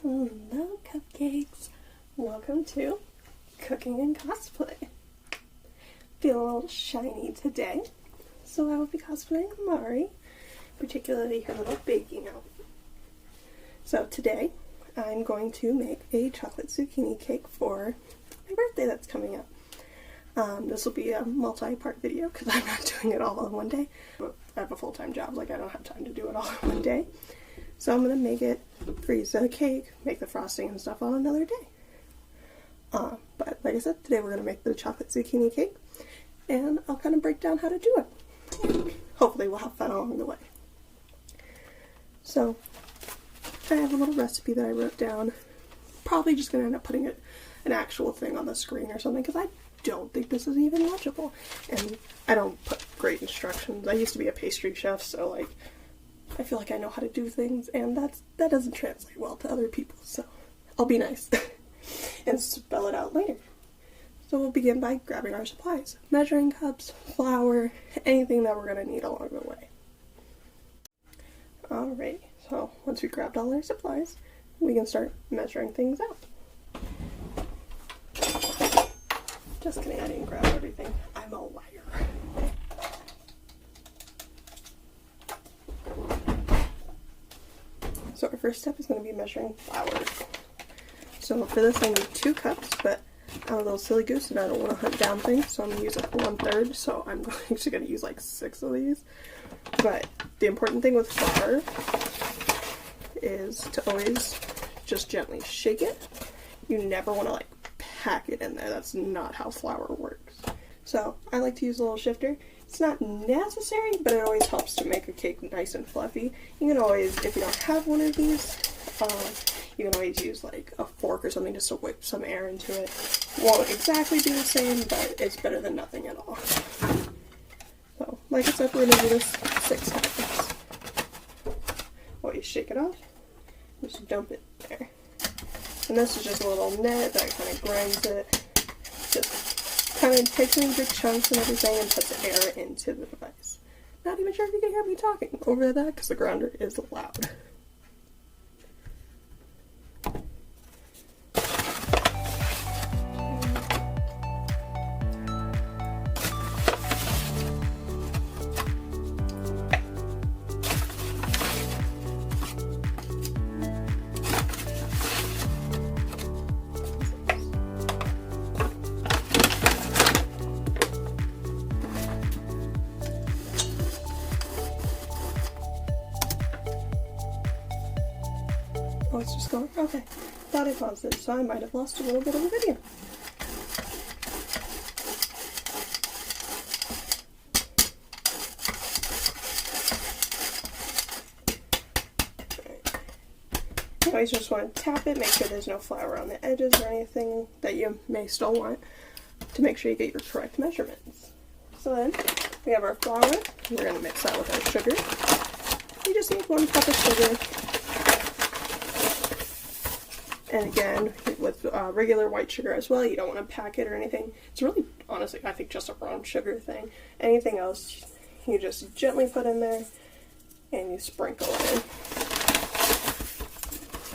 Hello, cupcakes. Welcome to Cooking and Cosplay. Feeling a little shiny today, so I will be cosplaying Mari, particularly her little baking outfit. So today, I'm going to make a chocolate zucchini cake for my birthday that's coming up. This will be a multi-part video because I'm not doing it all in one day. But I have a full-time job, like I don't have time to do it all in one day. So I'm going to make it, freeze the cake, make the frosting and stuff on another day. But like I said, today we're going to make the chocolate zucchini cake, and I'll kind of break down how to do it. And hopefully we'll have fun along the way. So I have a little recipe that I wrote down. Probably just going to end up putting an actual thing on the screen or something, because I don't think this is even legible. And I don't put great instructions. I used to be a pastry chef, so like I feel like I know how to do things, and that doesn't translate well to other people, so I'll be nice and spell it out later. So we'll begin by grabbing our supplies. Measuring cups, flour, anything that we're going to need along the way. Alright, so once we grabbed all our supplies, we can start measuring things out. Just kidding, I didn't grab everything. I'm a liar. So our first step is going to be measuring flour. So for this I need 2 cups, but I'm a little silly goose and I don't want to hunt down things, so I'm going to use like 1/3, so I'm actually going to use like 6 of these. But the important thing with flour is to always just gently shake it. You never want to like pack it in there. That's not how flour works. So I like to use a little shifter. It's not necessary, but it always helps to make a cake nice and fluffy. You can always, if you don't have one of these, you can always use like a fork or something just to whip some air into it. Won't exactly do the same, but it's better than nothing at all. So, like I said, we're going to do this 6 times. Always shake it off, just dump it there. And this is just a little net that kind of grinds it. Just kind of takes it in big chunks and everything and puts air into the device. Not even sure if you can hear me talking over that because the grinder is loud. Oh, it's just going. Okay. Thought I paused it, so I might have lost a little bit of the video. You always just want to tap it, make sure there's no flour on the edges or anything that you may still want to make sure you get your correct measurements. So then, we have our flour. We're going to mix that with our sugar. We just need 1 cup of sugar. And again, with regular white sugar as well, you don't want to pack it or anything. It's really, honestly, I think just a brown sugar thing. Anything else, you just gently put in there and you sprinkle it in.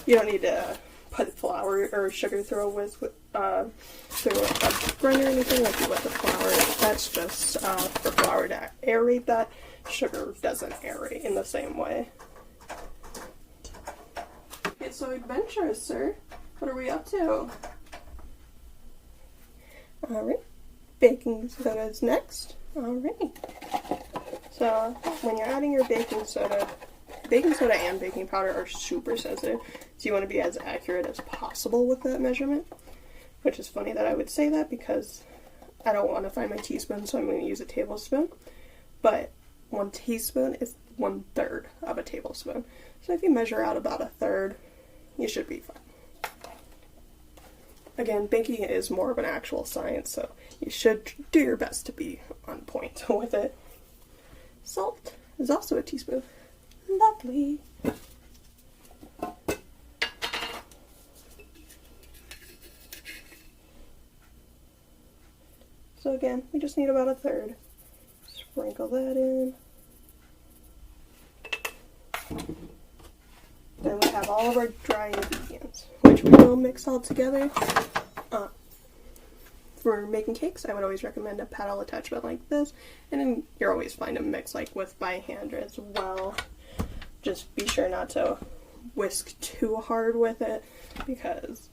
You don't need to put flour or sugar through a grinder or anything like you would the flour. That's just for flour to aerate that. Sugar doesn't aerate in the same way. It's so adventurous, sir. What are we up to? Alright. Baking soda is next. Alright. So, when you're adding your baking soda and baking powder are super sensitive. So you want to be as accurate as possible with that measurement. Which is funny that I would say that because I don't want to find my teaspoon, so I'm going to use a tablespoon. But 1 teaspoon is 1/3 of a tablespoon. So if you measure out about 1/3, you should be fine. Again, baking is more of an actual science, so you should do your best to be on point with it. Salt is also a teaspoon. Lovely. So again, we just need about 1/3. Sprinkle that in. Then we have all of our dry ingredients. which we will mix all together. For making cakes, I would always recommend a paddle attachment like this, and then you're always fine to mix like with by hand as well. Just be sure not to whisk too hard with it, because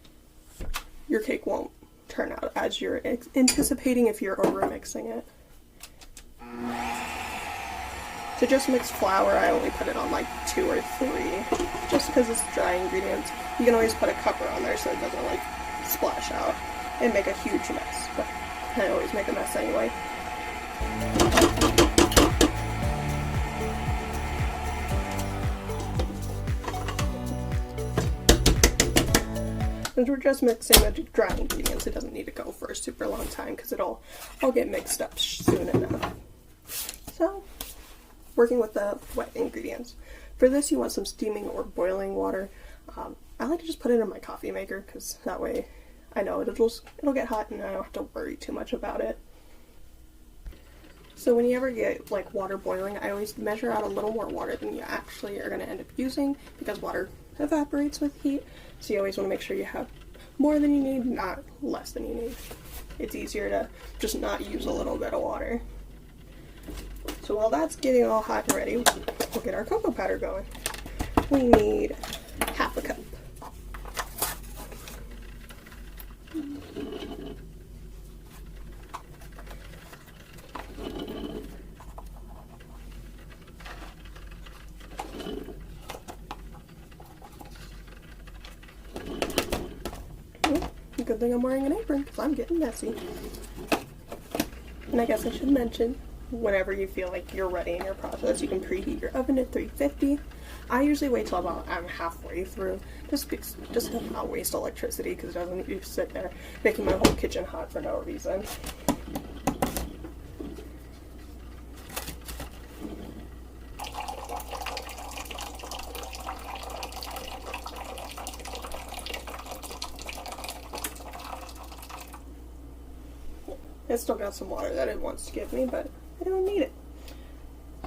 your cake won't turn out as you're anticipating if you're over mixing it. To just mix flour, I only put it on like 2 or 3, just because it's dry ingredients. You can always put a cover on there so it doesn't like splash out and make a huge mess, but I always make a mess anyway. Since we're just mixing the dry ingredients, it doesn't need to go for a super long time because it'll all get mixed up soon enough. So, working with the wet ingredients. For this, you want some steaming or boiling water. I like to just put it in my coffee maker because that way I know it'll get hot and I don't have to worry too much about it. So when you ever get like water boiling, I always measure out a little more water than you actually are going to end up using, because water evaporates with heat. So you always want to make sure you have more than you need, not less than you need. It's easier to just not use a little bit of water. So while that's getting all hot and ready, we'll get our cocoa powder going. We need half a cup. Good thing I'm wearing an apron because I'm getting messy. And I guess I should mention, whenever you feel like you're ready in your process, you can preheat your oven at 350. I usually wait till about I'm halfway through, just to not waste electricity, because it doesn't need to sit there making my whole kitchen hot for no reason. It's still got some water that it wants to give me, but I don't need it.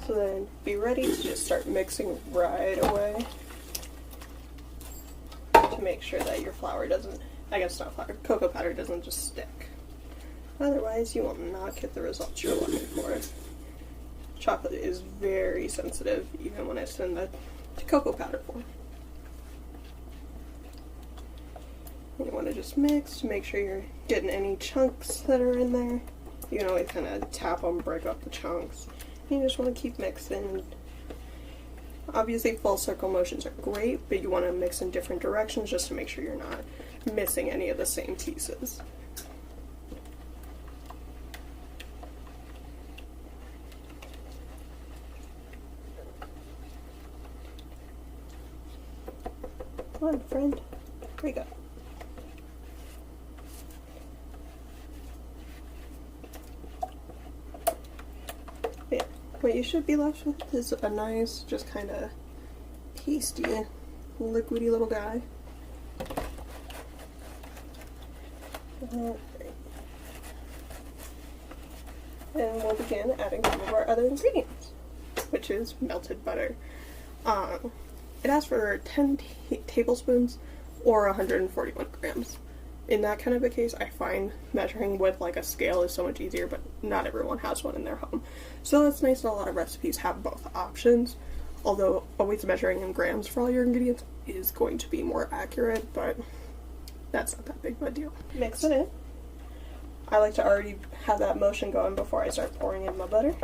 So then be ready to just start mixing right away to make sure that your flour doesn't, I guess not flour, cocoa powder doesn't just stick. Otherwise you will not get the results you're looking for. Chocolate is very sensitive even when it's in the cocoa powder form. You want to just mix to make sure you're getting any chunks that are in there. You can always kind of tap them, break up the chunks. You just want to keep mixing. Obviously full circle motions are great, but you want to mix in different directions just to make sure you're not missing any of the same pieces. Come on, friend. There you go. Yeah, what you should be left with is a nice, just kind of pasty, liquidy little guy. Okay. And we'll begin adding some of our other ingredients, which is melted butter. It asks for 10 tablespoons or 141 grams. In that kind of a case, I find measuring with like a scale is so much easier, but not everyone has one in their home. So it's nice that a lot of recipes have both options, although always measuring in grams for all your ingredients is going to be more accurate, but that's not that big of a deal. Mix it in. I like to already have that motion going before I start pouring in my butter.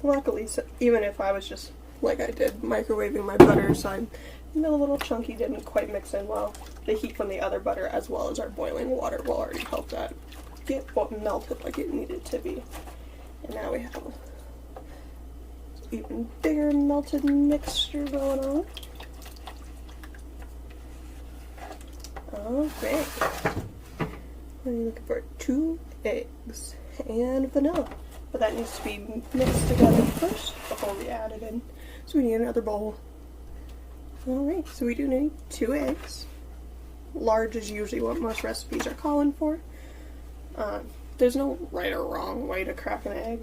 Luckily, even if I was just, like I did, microwaving my butter, so I'm a little chunky, didn't quite mix in well, the heat from the other butter as well as our boiling water will already help that get melted like it needed to be. And now we have an even bigger melted mixture going on. Okay. I'm looking for 2 eggs and vanilla. But that needs to be mixed together first before we add it in. So we need another bowl. Alright, so we do need 2 eggs. Large is usually what most recipes are calling for. there's no right or wrong way to crack an egg,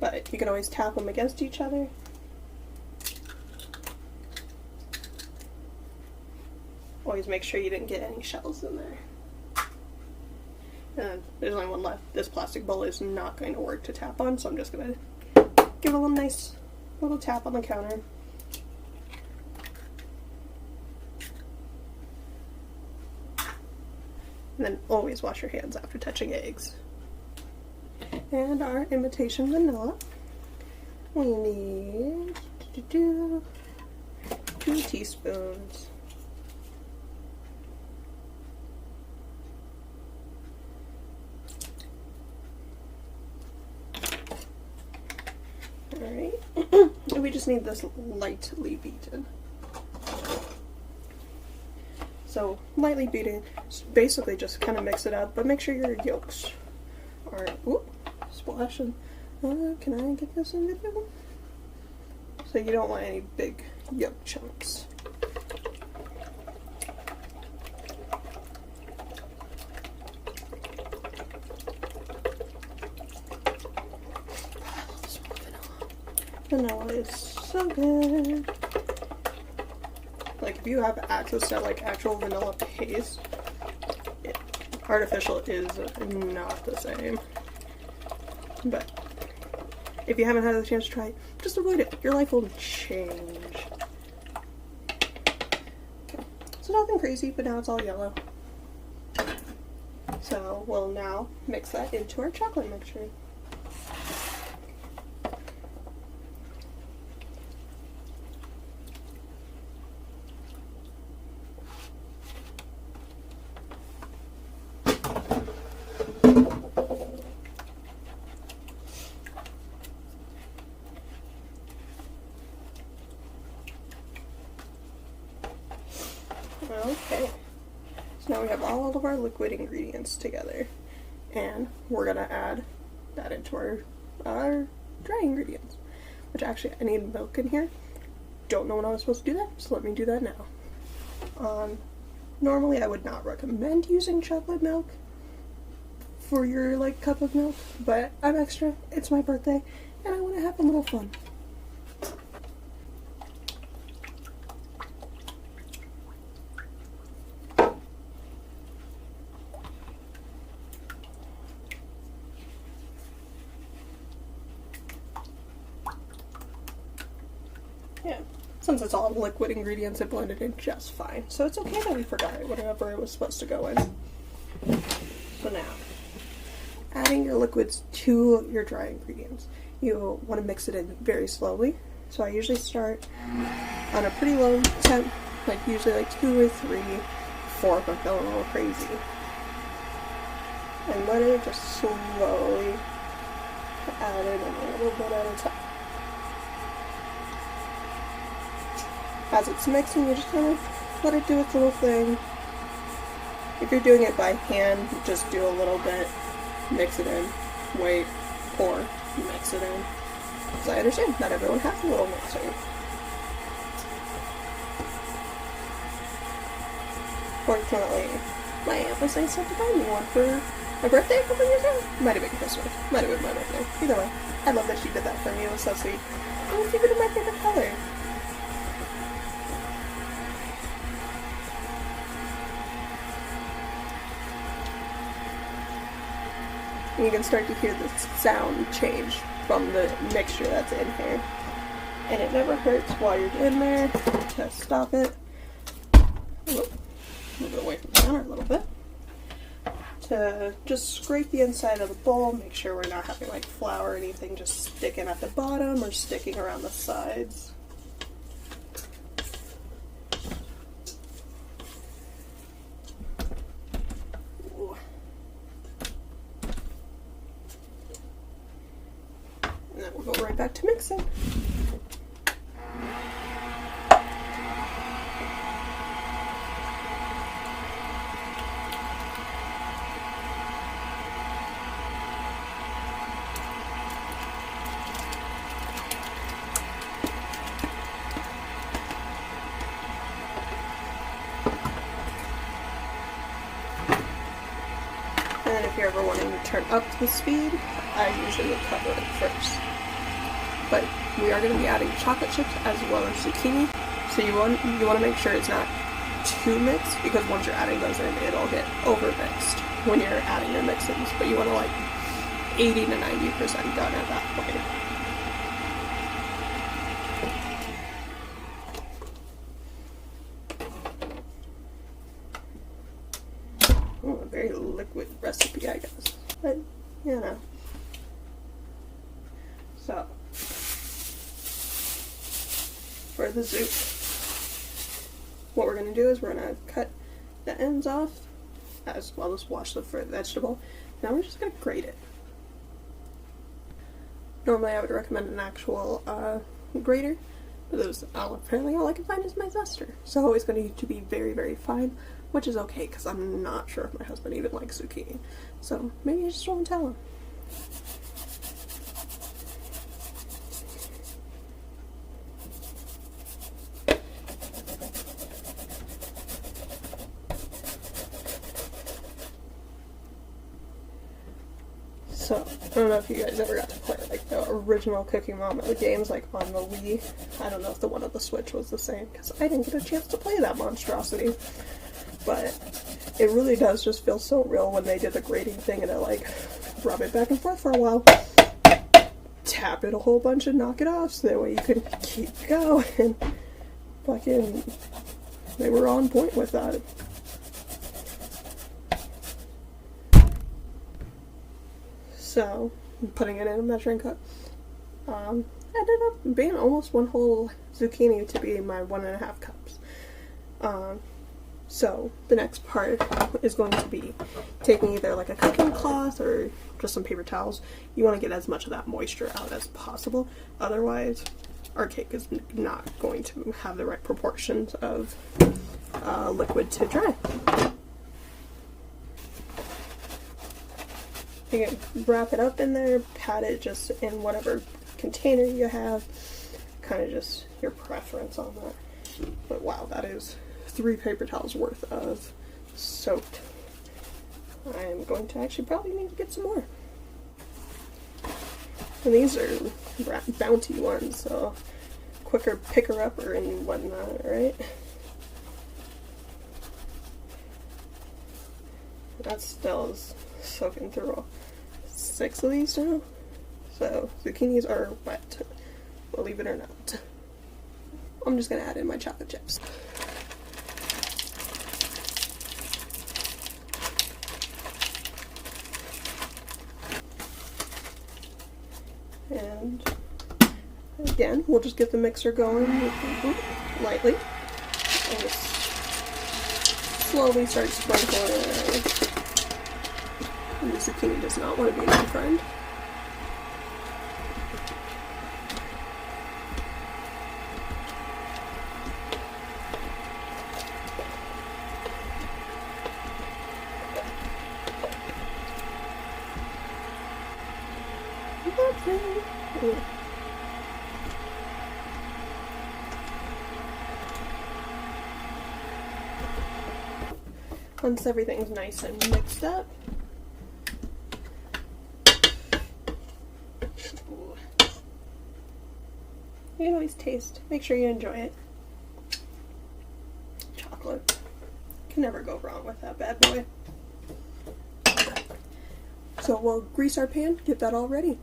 but you can always tap them against each other. Always make sure you didn't get any shells in there. And there's only one left. This plastic bowl is not going to work to tap on, so I'm just going to give it a little nice little tap on the counter. And then always wash your hands after touching eggs. And our imitation vanilla, we need 2 teaspoons. Alright, and we just need this lightly beaten. So, lightly beaten, basically just kind of mix it up, but make sure your yolks are, whoop, splashing. Can I get this in video? So you don't want any big yolk chunks. Vanilla is so good. Like, if you have access to like actual vanilla paste, artificial is not the same. But if you haven't had the chance to try it, just avoid it. Your life will change. Okay. So nothing crazy, but now it's all yellow. So we'll now mix that into our chocolate mixture. Okay, so now we have all of our liquid ingredients together, and we're gonna add that into our dry ingredients, which actually I need milk in here. Don't know when I was supposed to do that, so let me do that now. Normally I would not recommend using chocolate milk for your like cup of milk, but I'm extra, it's my birthday, and I want to have a little fun. Yeah, since it's all liquid ingredients, it blended in just fine. So it's okay that we forgot it whenever it was supposed to go in. So now, adding your liquids to your dry ingredients. You want to mix it in very slowly. So I usually start on a pretty low temp, like usually like 2 or 3 before I'm feeling a little crazy. And let it just slowly add it in a little bit at a time. As it's mixing, you just kind of let it do its little thing. If you're doing it by hand, just do a little bit, mix it in, wait, pour, mix it in. Because I understand, not everyone has a little mixer. Fortunately, my aunt was nice enough to buy me one for my birthday a couple years ago. Might have been Christmas, might have been my birthday. Either way, I love that she did that for me, it was so sweet. And it's even in my favorite color. And you can start to hear the sound change from the mixture that's in here. And it never hurts while you're in there to stop it. Move it away from the counter a little bit. To just scrape the inside of the bowl, make sure we're not having like flour or anything just sticking at the bottom or sticking around the sides. And then we'll go right back to mixing. you're ever wanting to turn up the speed, I usually would cover it first. But we are going to be adding chocolate chips as well as zucchini, so you want to make sure it's not too mixed, because once you're adding those in, it'll get over mixed when you're adding your mixins. But you want to like 80 to 90% done at that point. Oh, a very liquid recipe, I guess. But, you know. So, for the zoot, what we're going to do is we're going to cut the ends off, as well as wash the vegetable. Now we're just going to grate it. Normally I would recommend an actual grater, but apparently all I can find is my zester. So it's going to need to be very, very fine, which is okay, because I'm not sure if my husband even likes zucchini. So maybe I just won't tell him. So, I don't know if you guys ever got to play like the original Cooking Mama games like on the Wii. I don't know if the one on the Switch was the same, because I didn't get a chance to play that monstrosity. But it really does just feel so real when they did the grating thing and they like rub it back and forth for a while, tap it a whole bunch and knock it off so that way you could keep going. And fucking, they were on point with that. So, putting it in a measuring cup, ended up being almost one whole zucchini to be my 1.5 cups. So, the next part is going to be taking either like a cooking cloth or just some paper towels. You want to get as much of that moisture out as possible, otherwise our cake is not going to have the right proportions of liquid to dry. You can wrap it up in there, pat it just in whatever container you have, kind of just your preference on that. But wow, that is 3 paper towels worth of soaked. I'm going to actually probably need to get some more. And these are bounty ones, so quicker picker-upper and whatnot, right? That still is soaking through 6 of these now. So zucchinis are wet, believe it or not. I'm just gonna add in my chocolate chips. And again, we'll just get the mixer going lightly and just slowly start sprinkling. And the zucchini does not want to be my friend. Once everything's nice and mixed up, you can always taste. Make sure you enjoy it. Chocolate. Can never go wrong with that bad boy. So we'll grease our pan, get that all ready.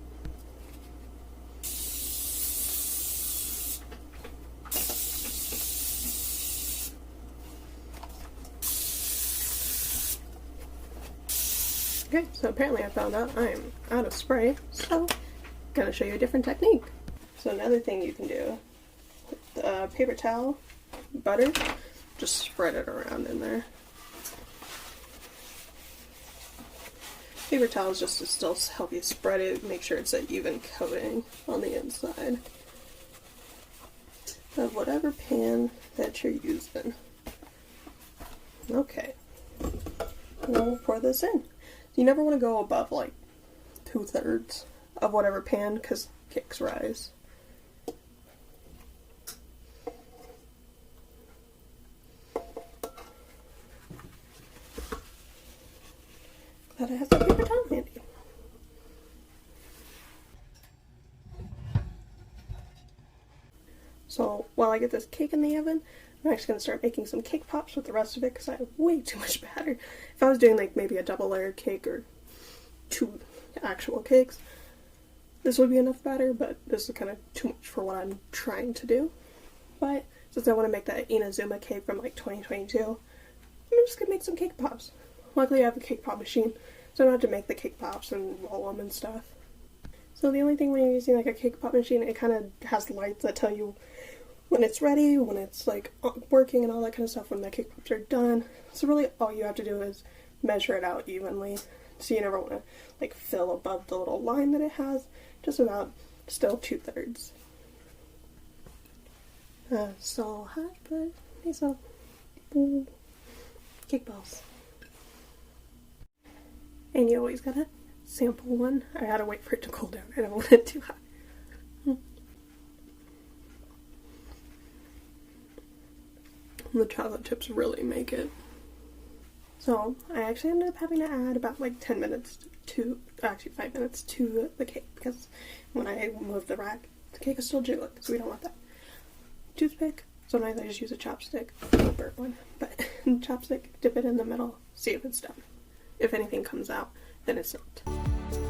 Okay, so apparently I found out I'm out of spray, so I'm gonna show you a different technique. So another thing you can do, with the paper towel, butter, just spread it around in there. Paper towels just to still help you spread it, make sure it's an even coating on the inside of whatever pan that you're using. Okay, now we'll pour this in. You never want to go above like 2/3 of whatever pan, because cakes rise. Glad I have some paper towel. So while I get this cake in the oven, I'm actually going to start making some cake pops with the rest of it because I have way too much batter. If I was doing like maybe a double layered cake or 2 actual cakes, this would be enough batter, but this is kind of too much for what I'm trying to do. But since I want to make that Inazuma cake from like 2022, I'm just going to make some cake pops. Luckily I have a cake pop machine, so I don't have to make the cake pops and roll them and stuff. So the only thing when you're using like a cake pop machine, it kind of has lights that tell you when it's ready, when it's like working and all that kind of stuff, when the cake pops are done. So really all you have to do is measure it out evenly. So you never want to like fill above the little line that it has, just about still 2/3. So hot, but nice little cake balls. And you always gotta sample one. I gotta wait for it to cool down. I don't want it too hot. The chocolate chips really make it. So I actually ended up having to add about like 10 minutes to, actually 5 minutes to the cake because when I moved the rack, the cake is still jiggling, so we don't want that. Toothpick. Sometimes I just use a chopstick, a burnt one, but chopstick, dip it in the middle, see if it's done. If anything comes out, then it's not.